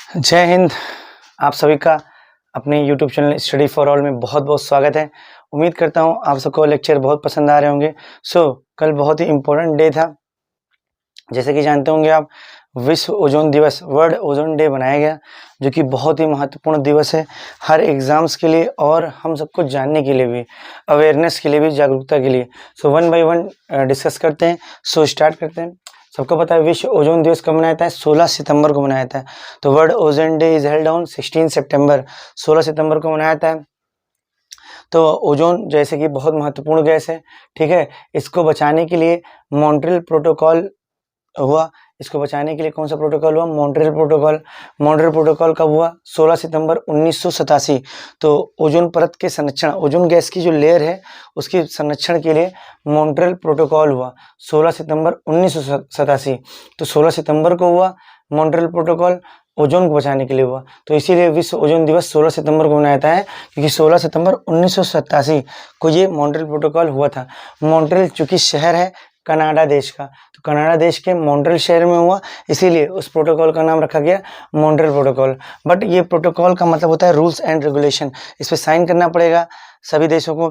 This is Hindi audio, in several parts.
जय हिंद। आप सभी का अपने YouTube channel study for all में बहुत बहुत स्वागत है। उम्मीद करता हूँ आप सबको लेक्चर बहुत पसंद आ रहे होंगे। कल बहुत ही इम्पोर्टेंट डे था। जैसे कि जानते होंगे आप, विश्व ओजोन दिवस, वर्ल्ड ओजोन डे बनाया गया, जो कि बहुत ही महत्वपूर्ण दिवस है हर एग्जाम्स के लिए और हम सबको जानने के लिए भी, अवेयरनेस के लिए भी, जागरूकता के लिए। वन बाय वन डिस्कस करते हैं। स्टार्ट करते हैं। सबको पता है विश्व ओजोन दिवस कब मनाया जाता है? 16 सितंबर को मनाया जाता है। तो world ozone day is held on 16 सितंबर, 16 सितंबर को मनाया जाता है। तो ओजोन जैसे कि बहुत महत्वपूर्ण गैस है, ठीक है। इसको बचाने के लिए मॉन्ट्रियल प्रोटोकॉल हुआ। इसको बचाने के लिए कौन सा प्रोटोकॉल हुआ? Montreal protocol. मॉन्ट्रियल प्रोटोकॉल कब हुआ? 16 सितंबर 1987। तो ओजोन परत के संरक्षण, ओजोन गैस की जो लेयर है उसके संरक्षण के लिए मॉन्ट्रियल प्रोटोकॉल हुआ 16 सितंबर 1987। तो 16 सितंबर को हुआ मॉन्ट्रियल प्रोटोकॉल, ओजोन को बचाने के लिए हुआ। तो इसीलिए विश्व ओजोन दिवस 16 सितंबर को मनाया जाता है, क्योंकि 16 सितंबर 1987 को ये मॉन्ट्रियल प्रोटोकॉल हुआ था। मॉन्ट्रियल चूंकि शहर है कनाडा देश का, तो कनाडा देश के मॉन्ट्रियल शहर में हुआ, इसीलिए उस प्रोटोकॉल का नाम रखा गया मॉन्ट्रियल प्रोटोकॉल। बट ये प्रोटोकॉल का मतलब होता है रूल्स एंड रेगुलेशन। इस पर साइन करना पड़ेगा सभी देशों को,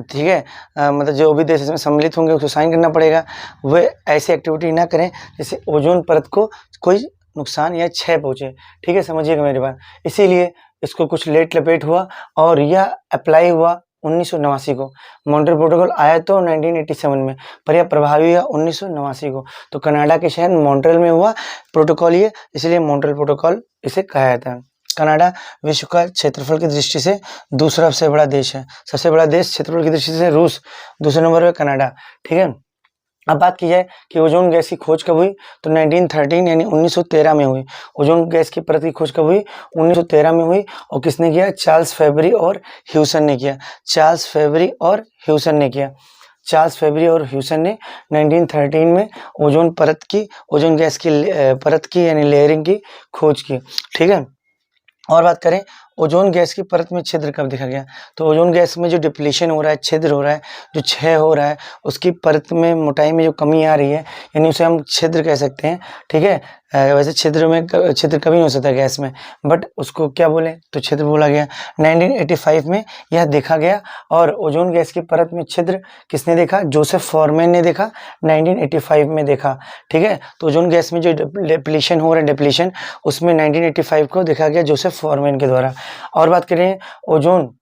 ठीक है। मतलब जो भी देश इसमें सम्मिलित होंगे उसको साइन करना पड़ेगा। वे ऐसी एक्टिविटी ना करें जिससे ओजोन परत को कोई नुकसान या क्षय पहुंचे, ठीक है, समझिएगा मेरी बात। इसीलिए इसको कुछ लेट लपेट हुआ और यह अप्लाई हुआ 1989 को। मॉन्ट्रियल प्रोटोकॉल आया तो 1987 में, पर यह प्रभावी हुआ 1989 को। तो कनाडा के शहर मॉन्ट्रियल में हुआ प्रोटोकॉल ये, इसलिए मॉन्ट्रियल प्रोटोकॉल इसे कहा जाता है। कनाडा विश्व का क्षेत्रफल की दृष्टि से दूसरा सबसे बड़ा देश है। सबसे बड़ा देश क्षेत्रफल की दृष्टि से रूस, दूसरे नंबर पे कनाडा, ठीक है। अब बात की जाए कि ओजोन गैस की खोज कब हुई, तो 1913 यानी 1913 में हुई। ओजोन गैस की परत की खोज कब हुई? 1913 में हुई। और किसने किया? चार्ल्स फेबरी और ह्यूसन ने किया। चार्ल्स फेबरी और ह्यूसन ने किया। चार्ल्स फेबरी और ह्यूसन ने 1913 में ओजोन परत की, ओजोन गैस की परत की यानी लेयरिंग की खोज की, ठीक है। और बात करें ओजोन गैस की परत में छिद्र कब देखा गया, तो ओजोन गैस में जो डिप्लीशन हो रहा है, छिद्र हो रहा है, जो क्षय हो रहा है, उसकी परत में मोटाई में जो कमी आ रही है, यानी उसे हम छिद्र कह सकते हैं, ठीक है। वैसे छिद्र कभी नहीं हो सकता गैस में, बट उसको क्या बोले तो छिद्र बोला गया। 1985 में यह देखा गया। और ओजोन गैस की परत में छिद्र किसने देखा? जोसेफ फॉरमैन ने देखा, 1985 में देखा, ठीक है। तो ओजोन गैस में जो डिप्लीशन हो रहा है, डिप्लीशन, उसमें 1985 को देखा गया जोसेफ फॉरमैन के द्वारा। और बात करें ओजोन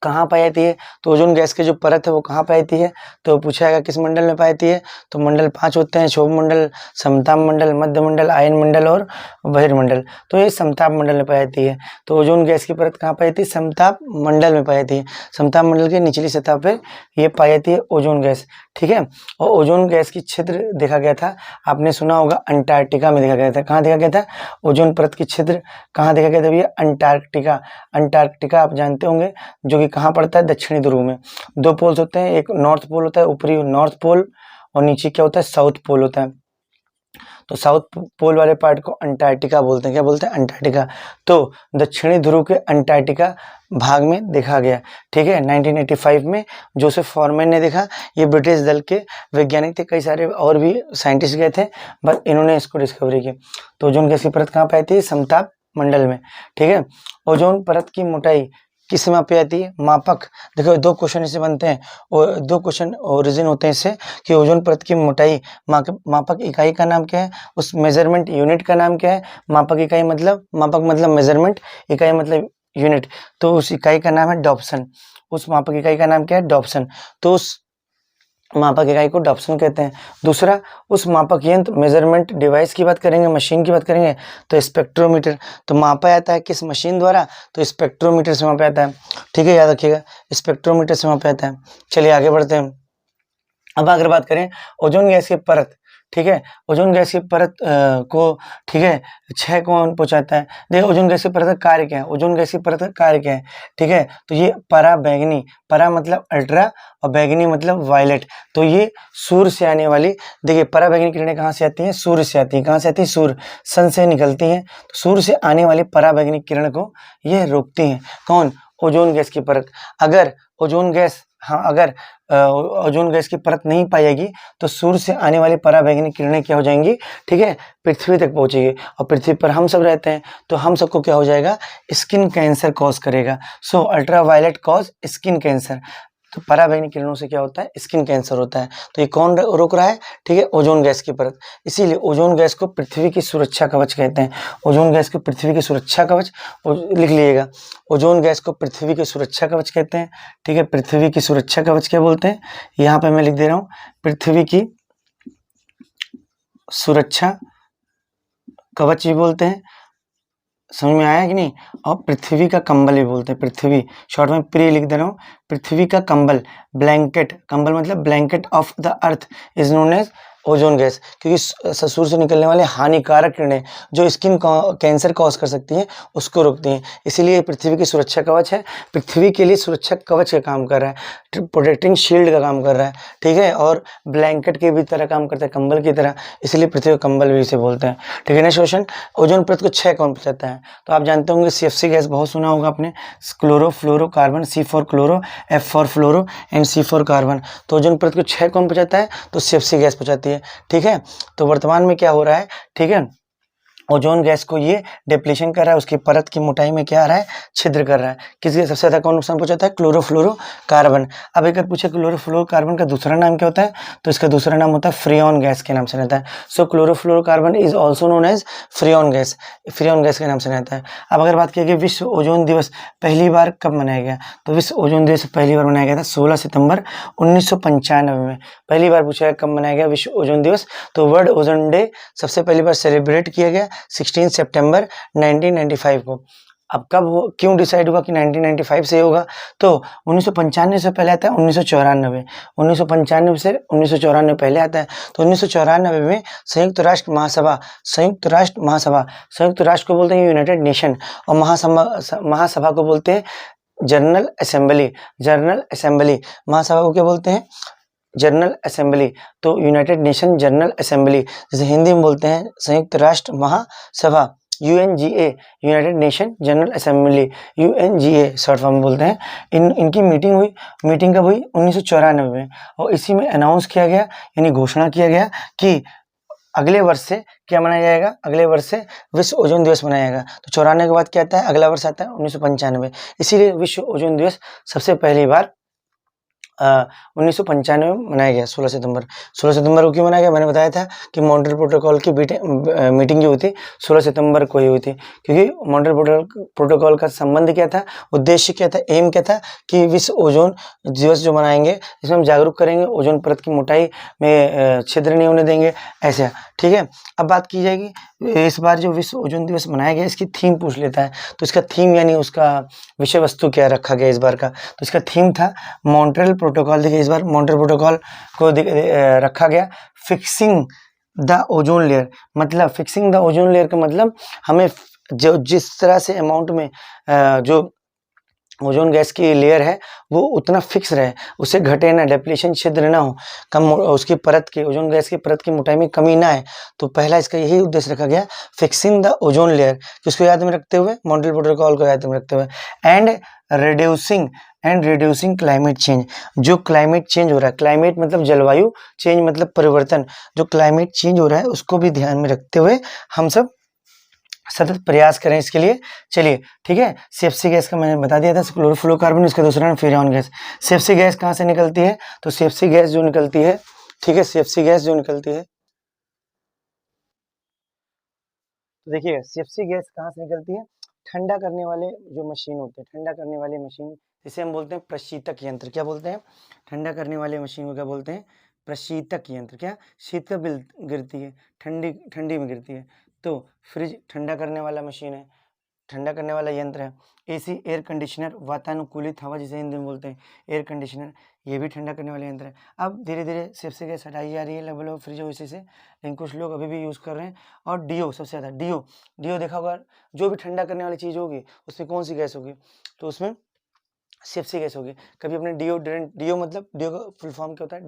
कहाँ पाई जाती है, तो ओजोन गैस की जो परत है वो कहाँ पाई जाती है, तो पूछा जाएगा किस मंडल में पाई जाती है। तो मंडल 5 होते हैं: क्षोभ मंडल, समताप मंडल, मध्य मंडल, आयन मंडल और बहिर्मंडल। तो ये समताप मंडल में पाई जाती है। तो ओजोन गैस की परत कहाँ पाई जाती है? समताप मंडल में पाई जाती है। समताप मंडल की निचली सतह पर ये पाई जाती है ओजोन गैस, ठीक है। और ओजोन गैस की छिद्र देखा गया था, आपने सुना होगा, अंटार्कटिका में देखा गया था। कहाँ देखा गया था ओजोन परत की छिद्र? कहाँ देखा गया था भैया? अंटार्कटिका। अंटार्कटिका आप जानते होंगे, जो कि कहाँ पड़ता है? दक्षिणी ध्रुव में। 2 पोल्स होते हैं, एक नॉर्थ पोल होता है, ऊपरी नॉर्थ पोल, और नीचे क्या होता है? साउथ पोल होता है। तो साउथ पोल वाले पार्ट को अंटार्कटिका बोलते हैं। क्या बोलते हैं? अंटार्कटिका। तो दक्षिणी ध्रुव के अंटार्कटिका भाग में देखा गया, ठीक है। 1985 में जोसेफ फॉरमैन ने देखा। ये ब्रिटिश दल के वैज्ञानिक थे, कई सारे और भी साइंटिस्ट गए थे, बस इन्होंने इसको डिस्कवरी की। तो ओजोन गैस की परत कहाँ पाई जाती है? समताप मंडल में, ठीक है। ओजोन परत की मोटाई किस में मापी जाती है? मापक। देखो 2 क्वेश्चन इससे बनते हैं, और 2 क्वेश्चन ओरिजिन होते हैं इससे, कि ओजोन परत की मोटाई मापक इकाई का नाम क्या है, उस मेजरमेंट यूनिट का नाम क्या है। मापक इकाई मतलब, मापक मतलब मेजरमेंट, इकाई मतलब यूनिट, तो उस इकाई का नाम है डॉप्सन। उस मापक इकाई का नाम क्या है? डॉप्सन। तो उस मापक इकाई को डॉप्सन कहते हैं। दूसरा, उस मापक यंत्र, मेजरमेंट डिवाइस की बात करेंगे, मशीन की बात करेंगे, तो स्पेक्ट्रोमीटर। तो मापा जाता है किस मशीन द्वारा? तो स्पेक्ट्रोमीटर से मापा जाता है, ठीक है, याद रखिएगा, स्पेक्ट्रोमीटर से मापा जाता है। चलिए आगे बढ़ते हैं। अब अगर बात करें ओजोन गैस की परत, ठीक है, ओजोन गैस की परत को, ठीक है, क्षय कौन पहुंचाता है? देखिए ओजोन गैस की परत का कार्य क्या है, ओजोन गैस की परत का कार्य क्या है, ठीक है। तो ये पराबैंगनी, परा मतलब अल्ट्रा और बैगनी मतलब वायलेट, तो ये सूर्य से आने वाली, देखिए पराबैंगनी किरणें कहाँ से आती हैं? सूर्य से आती है। कहाँ से आती है? सूर्य, सन से निकलती हैं। तो सूर्य से आने वाली पराबैंगनी किरण को ये रोकती हैं। कौन? ओजोन गैस की परत। अगर ओजोन गैस हाँ, अगर ओजोन गैस की परत नहीं पाएगी तो सूर्य से आने वाली पराबैंगनी किरणें क्या हो जाएंगी, ठीक है, पृथ्वी तक पहुंचेगी और पृथ्वी पर हम सब रहते हैं तो हम सबको क्या हो जाएगा, स्किन कैंसर कॉज करेगा। सो अल्ट्रावायलेट कॉज स्किन कैंसर। तो पराबैंगनी किरणों से क्या होता है, स्किन कैंसर होता है। तो ये कौन रोक रहा है, ठीक है, ओजोन गैस की परत। इसीलिए ओजोन गैस को पृथ्वी की सुरक्षा कवच कहते हैं। ओजोन गैस को पृथ्वी की सुरक्षा कवच, लिख लीजिएगा, ओजोन गैस को पृथ्वी की सुरक्षा कवच कहते हैं, ठीक है। पृथ्वी की सुरक्षा कवच क्या बोलते हैं, यहाँ पे मैं लिख दे रहा हूँ, पृथ्वी की सुरक्षा कवच भी बोलते हैं, समझ में आया कि नहीं। और पृथ्वी का कंबल भी बोलते हैं, पृथ्वी शॉर्ट में प्री लिख दे रहा हूँ, पृथ्वी का कंबल, ब्लैंकेट, कंबल मतलब blanket of the earth is known as ozone gas. क्योंकि सूर्य से निकलने वाले हानिकारक किरणें जो स्किन कैंसर कॉज कर सकती हैं उसको रोकती हैं, इसीलिए पृथ्वी की सुरक्षा कवच है, पृथ्वी के लिए सुरक्षा कवच का काम कर रहा है, प्रोटेक्टिंग शील्ड का काम कर रहा है, ठीक है, और ब्लैंकेट के भी तरह काम करता है, कंबल की तरह, इसलिए पृथ्वी का कंबल भी इसे बोलते हैं, ठीक है। नेक्स्ट क्वेश्चन, ओजोन परत को क्षय कौन पहुंचाता है। तो आप जानते होंगे CFC गैस बहुत सुना होगा आपने, chlorofluorocarbon, C for chloro, F for fluoro and C for carbon. तो ओजोन परत को क्षय कौन पहुंचाता है, तो CFC गैस पहुंचाती है, ठीक है। तो वर्तमान में क्या हो रहा है, ठीक है, ओजोन गैस को ये डिप्लीशन कर रहा है, उसकी परत की मोटाई में क्या आ रहा है, छिद्र कर रहा है। किसके सबसे ज्यादा कौन नुकसान पहुंचाता है, क्लोरोफ्लोरोकार्बन। अब एक पूछे क्लोरोफ्लोरोकार्बन का दूसरा नाम क्या होता है, तो इसका दूसरा नाम होता है फ्रियॉन गैस के नाम से रहता है। So chlorofluorocarbon is also known as freon gas, freon gas के नाम से रहता है। अब अगर बात किया कि विश्व ओजोन दिवस पहली बार कब मनाया गया, तो विश्व ओजोन दिवस पहली बार मनाया गया था 16 सितंबर 1995 में। पहली बार पूछा कब मनाया गया विश्व ओजोन दिवस, तो वर्ल्ड ओजोन डे सबसे पहली बार सेलिब्रेट किया गया 16 सितंबर 1995 को। अब कब क्यों डिसाइड हुआ कि 1995 से होगा, तो 1995 से पहले आता है 1994, 1995 से 1994 पहले आता है। तो 1994 में संयुक्त राष्ट्र महासभा, संयुक्त राष्ट्र को बोलते हैं यूनाइटेड नेशन, और महासभा को बोलते हैं जनरल असेंबली, महासभा को क्या बोलते हैं, जनरल असेंबली। तो यूनाइटेड नेशन जनरल असेंबली, जैसे हिंदी में बोलते हैं संयुक्त राष्ट्र महासभा, UNGA, United nation general assembly, UNGA short form बोलते हैं। इनकी मीटिंग कब हुई, 1994 में, और इसी में अनाउंस किया गया, यानी घोषणा किया गया कि अगले वर्ष से क्या मनाया जाएगा, अगले वर्ष से विश्व ओजोन दिवस मनाया जाएगा। तो 94 के बाद क्या आता है, अगला वर्ष आता है 1995, इसीलिए विश्व ओजोन दिवस सबसे पहली बार 1995 में मनाया गया 16 सितंबर को। क्यों मनाया गया, मैंने बताया था कि मॉन्ट्रियल प्रोटोकॉल की मीटिंग जो हुई थी 16 सितंबर को ही हुई थी, क्योंकि मॉन्ट्रियल प्रोटोकॉल का संबंध क्या था, उद्देश्य क्या था, एम क्या था, कि विश्व ओजोन दिवस जो मनाएंगे इसमें हम जागरूक करेंगे, ओजोन परत की मोटाई में छिद्र नहीं होने देंगे, ऐसा, ठीक है। अब बात की जाएगी इस बार जो विश्व ओजोन दिवस मनाया गया, इसकी थीम पूछ लेता है, तो इसका थीम यानी उसका विषय वस्तु क्या रखा गया इस बार का, तो इसका थीम था मॉन्ट्रियल प्रोटोकॉल। देखिए इस बार मॉन्ट्रियल प्रोटोकॉल को रखा गया फिक्सिंग द ओजोन लेयर, मतलब फिक्सिंग द ओजोन लेयर का मतलब हमें जो जिस तरह से अमाउंट में जो ओजोन गैस की लेयर है वो उतना फिक्स रहे, उसे घटे ना, डिप्लीशन छिद्र ना हो, कम उसकी परत की, ओजोन गैस की परत की मोटाई में कमी ना आए। तो पहला इसका यही उद्देश्य रखा गया, फिक्सिंग द ओजोन लेयर, किसको याद में रखते हुए, मॉन्ट्रियल प्रोटोकॉल को याद में रखते हुए, एंड रिड्यूसिंग क्लाइमेट चेंज। जो क्लाइमेट चेंज हो रहा है, क्लाइमेट मतलब जलवायु, चेंज मतलब परिवर्तन, जो क्लाइमेट चेंज हो रहा है उसको भी ध्यान में रखते हुए हम सब सतत प्रयास करें इसके लिए। चलिए ठीक है, CFC गैस का मैंने बता दिया था, क्लोरोफ्लोरोकार्बन, इसका दूसरा नाम फ्रियॉन गैस। CFC गैस कहाँ से निकलती है, तो CFC गैस जो निकलती है, ठीक है, CFC गैस जो निकलती है, तो देखिए CFC गैस कहाँ से निकलती है, ठंडा करने वाले जो मशीन होते हैं, ठंडा करने वाली मशीन जिसे हम बोलते हैं प्रशीतक यंत्र, क्या बोलते हैं, ठंडा करने वाले मशीन को क्या बोलते हैं, प्रशीतक यंत्र। क्या, शीतल गिरती है, ठंडी में गिरती है, तो फ्रिज ठंडा करने वाला मशीन है, ठंडा करने वाला यंत्र है। AC एयर कंडीशनर, वातानुकूलित हवा जिसे हिंदी में बोलते हैं एयर कंडीशनर, ये भी ठंडा करने वाला यंत्र है। अब धीरे धीरे CFC गैस हटाई जा रही है लगभग फ्रिज ओसी से, लेकिन कुछ लोग अभी भी यूज़ कर रहे हैं। और DO सबसे ज़्यादा, DO देखा होगा, जो भी ठंडा करने वाली चीज़ होगी उसमें कौन सी गैस होगी, तो उसमें CFC गैस होगी। कभी अपने डिओड्रेंट, DO मतलब DO का फुल फॉर्म क्या होता है,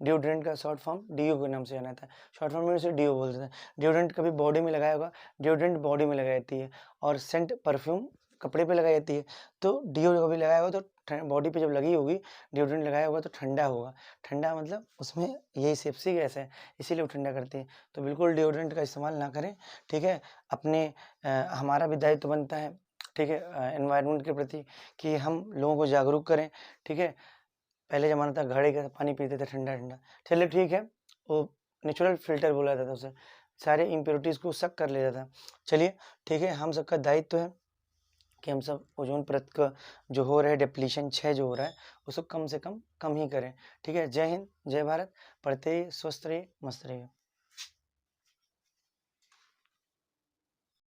डिओड्रेंट का शॉर्ट फॉर्म DO के नाम से जाना था, शॉर्ट फॉर्म में उसे DO बोलते हैं। डिओड्रेंट कभी बॉडी में लगाया होगा, डिओड्रेंट बॉडी में लगाई जाती है, और सेंट परफ्यूम कपड़े पे लगाई जाती है, तो डिओ कभी लगाया होगा तो बॉडी पे जब लगी होगी, डिओड्रेंट लगाया होगा तो ठंडा होगा। ठंडा मतलब उसमें यही सेप्सी गैस है, इसीलिए वो ठंडा करती है। तो बिल्कुल डिओड्रेंट का इस्तेमाल ना करें, ठीक है? अपने हमारा भी दायित्व बनता है, ठीक है, एनवायरनमेंट के प्रति कि हम लोगों को जागरूक करें, ठीक है? पहले ज़माना था घड़े का पानी पीते थे ठंडा-ठंडा, चलिए ठीक है, वो नेचुरल फ़िल्टर बोला जाता था उसे, सारे इम्प्योरिटीज़ को सक कर लेता था। चलिए ठीक है, हम सबका दायित्व है कि हम सब ओज़ोन परत का जो हो रहा है डिप्लीशन 6 जो हो रहा है, उसको कम से कम ही करें, ठीक है? जय हिंद, जय भारत, पढ़ते रहिए, स्वस्थ रहिए, मस्त रहिए।